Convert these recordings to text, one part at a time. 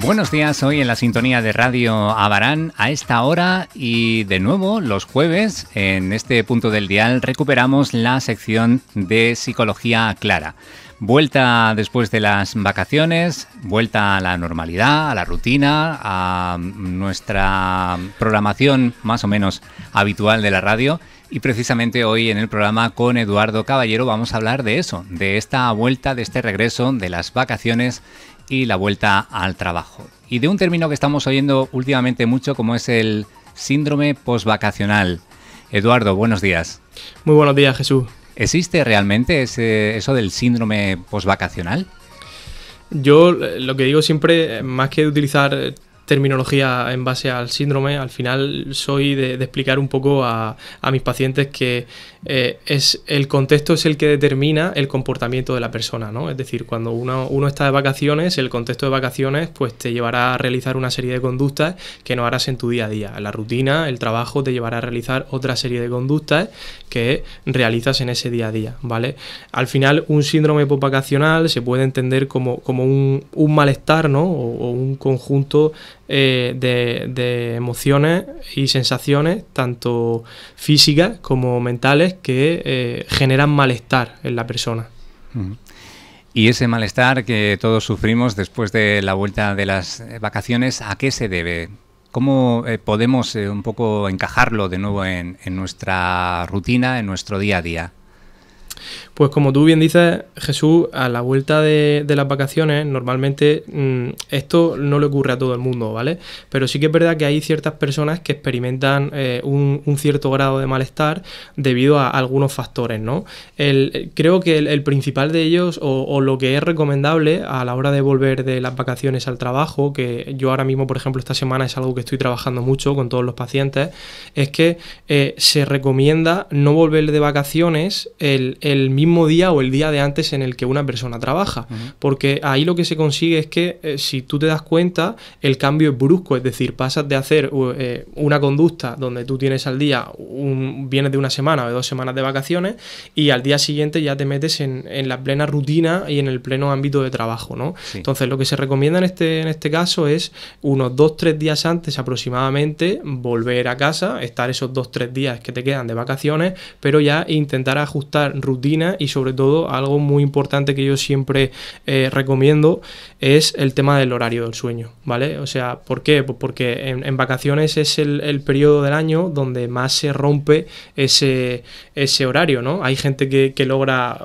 Buenos días, hoy en la sintonía de Radio Abarán a esta hora y de nuevo los jueves en este punto del dial recuperamos la sección de Psicología Clara. Vuelta después de las vacaciones, vuelta a la normalidad, a la rutina, a nuestra programación más o menos habitual de la radio. Y precisamente hoy en el programa con Eduardo Caballero vamos a hablar de eso, de esta vuelta, de este regreso, de las vacaciones y la vuelta al trabajo. Y de un término que estamos oyendo últimamente mucho como es el síndrome posvacacional. Eduardo, buenos días. Muy buenos días, Jesús. ¿Existe realmente eso del síndrome posvacacional? Yo lo que digo siempre, más que utilizar terminología en base al síndrome, al final soy de explicar un poco a mis pacientes que el contexto es el que determina el comportamiento de la persona, ¿no? Es decir, cuando uno está de vacaciones, el contexto de vacaciones pues te llevará a realizar una serie de conductas que no harás en tu día a día. La rutina, el trabajo te llevará a realizar otra serie de conductas que realizas en ese día a día, ¿vale? Al final, un síndrome posvacacional se puede entender como un malestar, ¿no? O un conjunto de emociones y sensaciones, tanto físicas como mentales, que generan malestar en la persona. Y ese malestar que todos sufrimos después de la vuelta de las vacaciones, ¿a qué se debe? ¿Cómo podemos un poco encajarlo de nuevo en nuestra rutina, en nuestro día a día? Pues como tú bien dices, Jesús, a la vuelta de las vacaciones, normalmente esto no le ocurre a todo el mundo, ¿vale? Pero sí que es verdad que hay ciertas personas que experimentan un cierto grado de malestar debido a algunos factores, ¿no? Creo que el principal de ellos, o lo que es recomendable a la hora de volver de las vacaciones al trabajo, que yo ahora mismo, por ejemplo, esta semana es algo que estoy trabajando mucho con todos los pacientes, es que se recomienda no volver de vacaciones el mismo día o el día de antes en el que una persona trabaja, porque ahí lo que se consigue es que si tú te das cuenta, el cambio es brusco, es decir, pasas de hacer una conducta donde tú tienes al día, vienes de una semana o de 2 semanas de vacaciones y al día siguiente ya te metes en la plena rutina y en el pleno ámbito de trabajo, ¿no? Sí. Entonces lo que se recomienda en este caso es unos 2-3 días antes aproximadamente volver a casa, estar esos 2-3 días que te quedan de vacaciones, pero ya intentar ajustar rutina. Y sobre todo, algo muy importante que yo siempre recomiendo es el tema del horario del sueño, ¿vale? O sea, ¿por qué? Pues porque en vacaciones es el periodo del año donde más se rompe ese horario, ¿no? Hay gente que logra,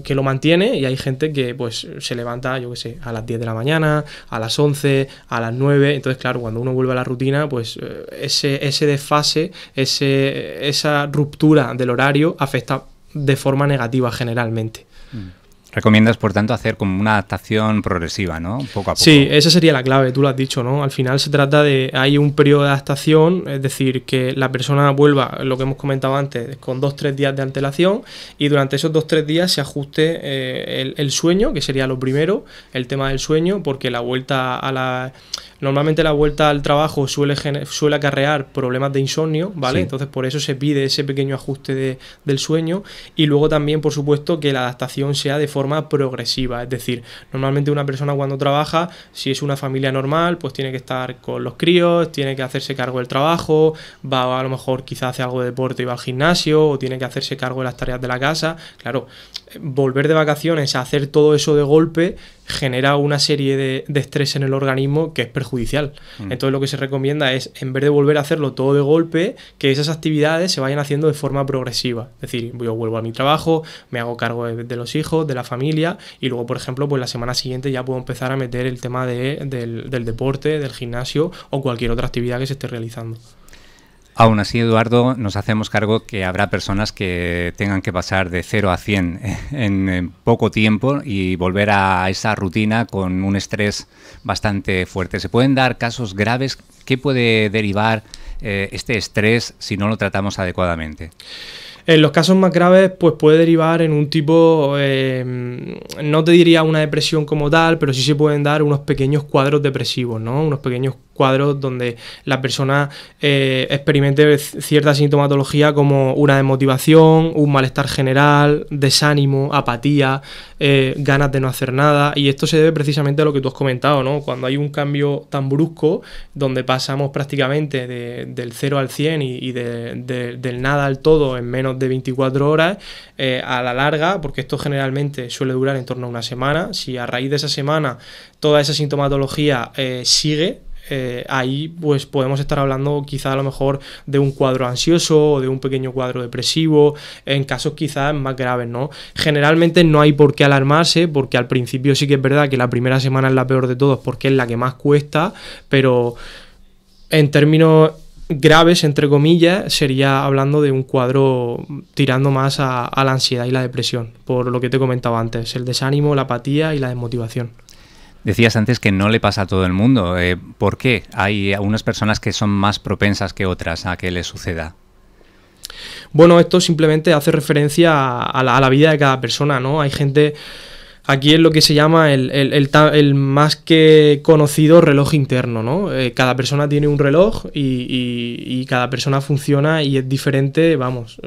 que lo mantiene, y hay gente que pues se levanta, yo qué sé, a las 10 de la mañana, a las 11, a las 9. Entonces, claro, cuando uno vuelve a la rutina, pues ese desfase, esa ruptura del horario afecta de forma negativa generalmente. Recomiendas, por tanto, hacer como una adaptación progresiva, ¿no? Poco a poco. Sí, esa sería la clave, tú lo has dicho, ¿no? Al final se trata de, hay un periodo de adaptación, es decir, que la persona vuelva, lo que hemos comentado antes, con 2-3 días de antelación, y durante esos 2-3 días se ajuste el sueño, que sería lo primero, el tema del sueño, porque normalmente la vuelta al trabajo suele acarrear problemas de insomnio, ¿vale? Sí. Entonces por eso se pide ese pequeño ajuste del sueño, y luego también, por supuesto, que la adaptación sea de forma progresiva, es decir, normalmente una persona cuando trabaja, si es una familia normal, pues tiene que estar con los críos, tiene que hacerse cargo del trabajo, va a lo mejor quizás hace algo de deporte y va al gimnasio, o tiene que hacerse cargo de las tareas de la casa. Claro, volver de vacaciones a hacer todo eso de golpe genera una serie de estrés en el organismo que es perjudicial. Entonces lo que se recomienda es, en vez de volver a hacerlo todo de golpe, que esas actividades se vayan haciendo de forma progresiva. Es decir, yo vuelvo a mi trabajo, me hago cargo de los hijos, de la familia, y luego, por ejemplo, pues la semana siguiente ya puedo empezar a meter el tema del deporte, del gimnasio o cualquier otra actividad que se esté realizando. Aún así, Eduardo, nos hacemos cargo que habrá personas que tengan que pasar de 0 a 100 en poco tiempo y volver a esa rutina con un estrés bastante fuerte. ¿Se pueden dar casos graves? ¿Qué puede derivar este estrés si no lo tratamos adecuadamente? En los casos más graves, pues puede derivar en un tipo, no te diría una depresión como tal, pero sí se pueden dar unos pequeños cuadros depresivos, ¿no? Unos pequeños cuadros donde la persona experimente cierta sintomatología como una desmotivación, un malestar general, desánimo, apatía, ganas de no hacer nada, y esto se debe precisamente a lo que tú has comentado, ¿no? Cuando hay un cambio tan brusco donde pasamos prácticamente del 0 al 100 y del nada al todo en menos de 24 horas, a la larga, porque esto generalmente suele durar en torno a una semana, si a raíz de esa semana toda esa sintomatología sigue, ahí pues podemos estar hablando quizá a lo mejor de un cuadro ansioso o de un pequeño cuadro depresivo, en casos quizás más graves, ¿no? Generalmente no hay por qué alarmarse, porque al principio sí que es verdad que la primera semana es la peor de todos porque es la que más cuesta, pero en términos graves, entre comillas, sería hablando de un cuadro tirando más a la ansiedad y la depresión, por lo que te he comentado antes, el desánimo, la apatía y la desmotivación. Decías antes que no le pasa a todo el mundo. ¿Por qué? Hay algunas personas que son más propensas que otras a que les suceda. Bueno, esto simplemente hace referencia a la vida de cada persona, ¿no? Hay gente... Aquí es lo que se llama el más que conocido reloj interno, ¿no? Cada persona tiene un reloj y cada persona funciona y es diferente, vamos,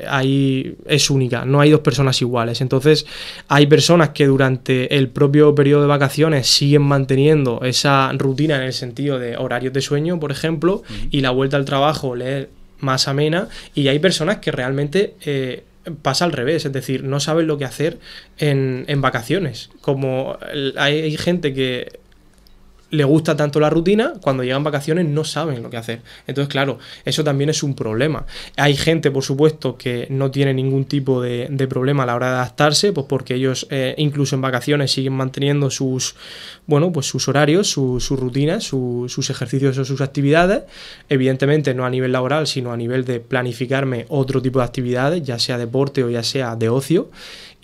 ahí es única, no hay dos personas iguales. Entonces hay personas que durante el propio periodo de vacaciones siguen manteniendo esa rutina en el sentido de horarios de sueño, por ejemplo, y la vuelta al trabajo le es más amena, y hay personas que realmente... pasa al revés, es decir, no saben lo que hacer en vacaciones. Como hay gente que le gusta tanto la rutina, cuando llegan vacaciones no saben lo que hacer. Entonces, claro, eso también es un problema. Hay gente, por supuesto, que no tiene ningún tipo de problema a la hora de adaptarse, pues porque ellos incluso en vacaciones siguen manteniendo sus horarios, sus rutinas, sus ejercicios o sus actividades. Evidentemente no a nivel laboral, sino a nivel de planificarme otro tipo de actividades, ya sea deporte o ya sea de ocio,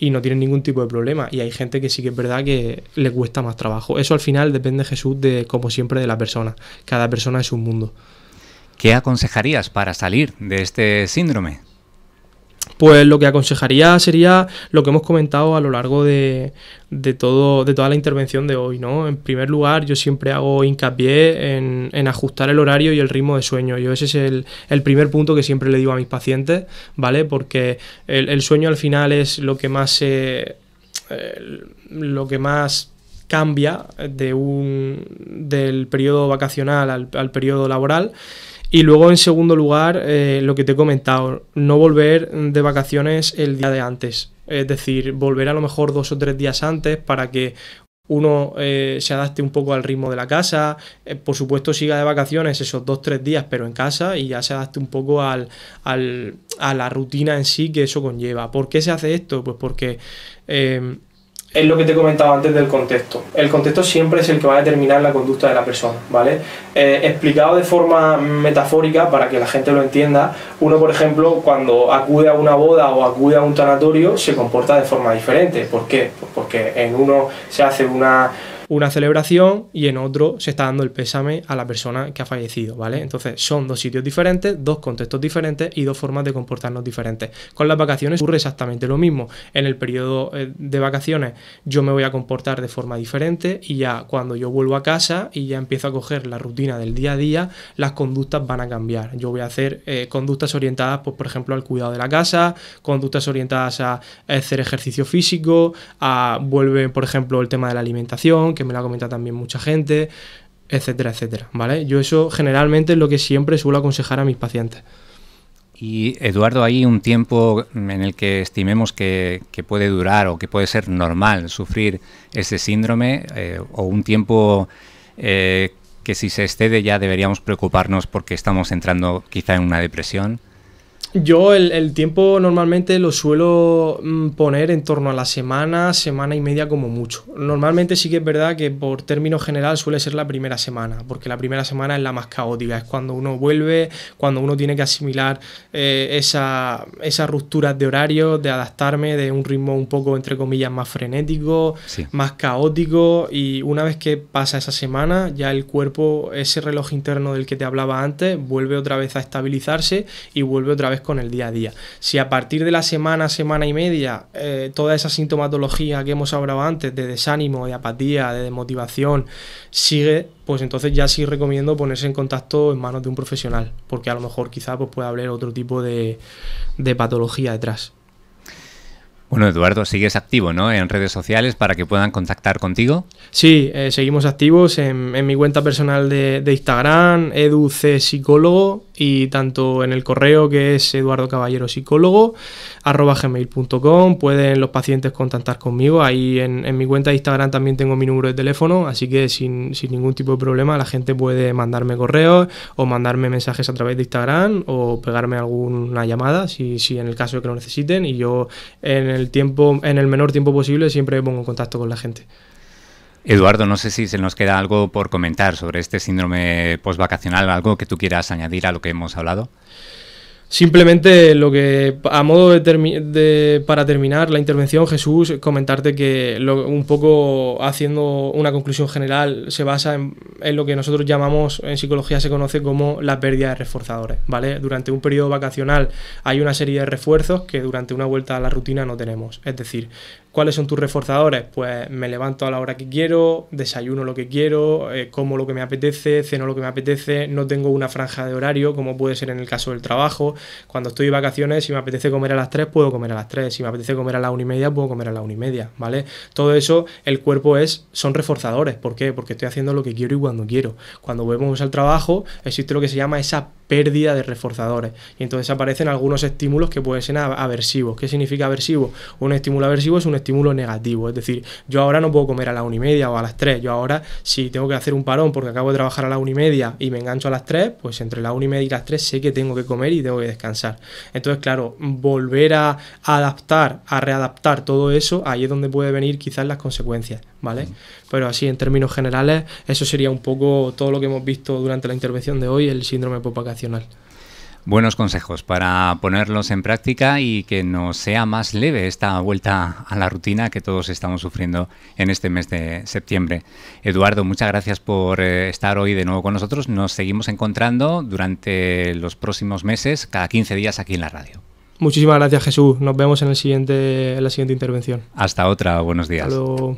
y no tienen ningún tipo de problema. Y hay gente que sí que es verdad que le cuesta más trabajo. Eso al final depende, Jesús, de, como siempre, de la persona. Cada persona es un mundo. ¿Qué aconsejarías para salir de este síndrome? Pues lo que aconsejaría sería lo que hemos comentado a lo largo de toda la intervención de hoy, ¿no? En primer lugar, yo siempre hago hincapié en ajustar el horario y el ritmo de sueño. Ese es el primer punto que siempre le digo a mis pacientes, ¿vale? Porque el sueño al final es lo que más cambia del periodo vacacional al periodo laboral. Y luego, en segundo lugar, lo que te he comentado, no volver de vacaciones el día de antes. Es decir, volver a lo mejor 2 o 3 días antes para que uno se adapte un poco al ritmo de la casa. Por supuesto, siga de vacaciones esos 2 o 3 días, pero en casa, y ya se adapte un poco a la rutina en sí que eso conlleva. ¿Por qué se hace esto? Pues porque... es lo que te he comentado antes del contexto. El contexto siempre es el que va a determinar la conducta de la persona, ¿vale? Explicado de forma metafórica para que la gente lo entienda, uno, por ejemplo, cuando acude a una boda o acude a un tanatorio, se comporta de forma diferente. ¿Por qué? Pues porque en uno se hace una celebración y en otro se está dando el pésame a la persona que ha fallecido, ¿vale? Entonces son 2 sitios diferentes, 2 contextos diferentes y 2 formas de comportarnos diferentes. Con las vacaciones ocurre exactamente lo mismo. En el periodo de vacaciones yo me voy a comportar de forma diferente, y ya cuando yo vuelvo a casa y ya empiezo a coger la rutina del día a día, las conductas van a cambiar. Yo voy a hacer conductas orientadas, pues, por ejemplo, al cuidado de la casa, conductas orientadas a hacer ejercicio físico, vuelve, por ejemplo, el tema de la alimentación, que me lo ha comentado también mucha gente, etcétera, etcétera, ¿vale? Yo eso generalmente es lo que siempre suelo aconsejar a mis pacientes. Y, Eduardo, ¿hay un tiempo en el que estimemos que puede durar o que puede ser normal sufrir ese síndrome, o un tiempo que si se excede ya deberíamos preocuparnos porque estamos entrando quizá en una depresión? Yo el tiempo normalmente lo suelo poner en torno a la semana y media como mucho. Normalmente sí que es verdad que por término general suele ser la primera semana, porque la primera semana es la más caótica, es cuando uno vuelve, cuando uno tiene que asimilar esas rupturas de horario, de adaptarme, de un ritmo un poco, entre comillas, más frenético, sí, más caótico, y una vez que pasa esa semana, ya el cuerpo, ese reloj interno del que te hablaba antes, vuelve otra vez a estabilizarse y vuelve otra vez después con el día a día. Si a partir de la semana y media, toda esa sintomatología que hemos hablado antes, de desánimo, de apatía, de desmotivación, sigue, pues entonces ya sí recomiendo ponerse en contacto en manos de un profesional, porque a lo mejor quizá pues pueda haber otro tipo de patología detrás. Bueno, Eduardo, sigues activo, ¿no?, en redes sociales para que puedan contactar contigo. Sí, seguimos activos en mi cuenta personal de Instagram, educpsicólogo, y tanto en el correo, que es eduardocaballeropsicólogo@gmail.com. Pueden los pacientes contactar conmigo. Ahí en mi cuenta de Instagram también tengo mi número de teléfono, así que sin ningún tipo de problema la gente puede mandarme correos o mandarme mensajes a través de Instagram o pegarme alguna llamada si en el caso de que lo necesiten, y yo en el menor tiempo posible siempre me pongo en contacto con la gente. Eduardo, no sé si se nos queda algo por comentar sobre este síndrome postvacacional, algo que tú quieras añadir a lo que hemos hablado. Simplemente lo que, a modo para terminar la intervención, Jesús, comentarte que un poco haciendo una conclusión general, se basa en lo que nosotros llamamos, en psicología se conoce como la pérdida de reforzadores, ¿vale? Durante un periodo vacacional hay una serie de refuerzos que durante una vuelta a la rutina no tenemos. Es decir, ¿cuáles son tus reforzadores? Pues me levanto a la hora que quiero, desayuno lo que quiero, como lo que me apetece, ceno lo que me apetece, no tengo una franja de horario, como puede ser en el caso del trabajo. Cuando estoy de vacaciones, si me apetece comer a las 3, puedo comer a las 3. Si me apetece comer a la 1:30, puedo comer a la 1:30, ¿vale? Todo eso, el cuerpo son reforzadores. ¿Por qué? Porque estoy haciendo lo que quiero y cuando quiero. Cuando volvemos al trabajo, existe lo que se llama esa pérdida de reforzadores. Y entonces aparecen algunos estímulos que pueden ser aversivos. ¿Qué significa aversivo? Un estímulo aversivo es un estímulo negativo. Es decir, yo ahora no puedo comer a la 1:30 o a las 3. Yo ahora, si tengo que hacer un parón porque acabo de trabajar a la 1:30 y me engancho a las 3, pues entre la 1:30 y las 3 sé que tengo que comer y tengo que descansar. Entonces, claro, volver a adaptar, a readaptar todo eso, ahí es donde puede venir quizás las consecuencias, ¿vale? Pero así, en términos generales, eso sería un poco todo lo que hemos visto durante la intervención de hoy, el síndrome postvacacional. Buenos consejos para ponerlos en práctica y que nos sea más leve esta vuelta a la rutina que todos estamos sufriendo en este mes de septiembre. Eduardo, muchas gracias por estar hoy de nuevo con nosotros. Nos seguimos encontrando durante los próximos meses, cada 15 días aquí en la radio. Muchísimas gracias, Jesús. Nos vemos en la siguiente intervención. Hasta otra. Buenos días. Hasta luego.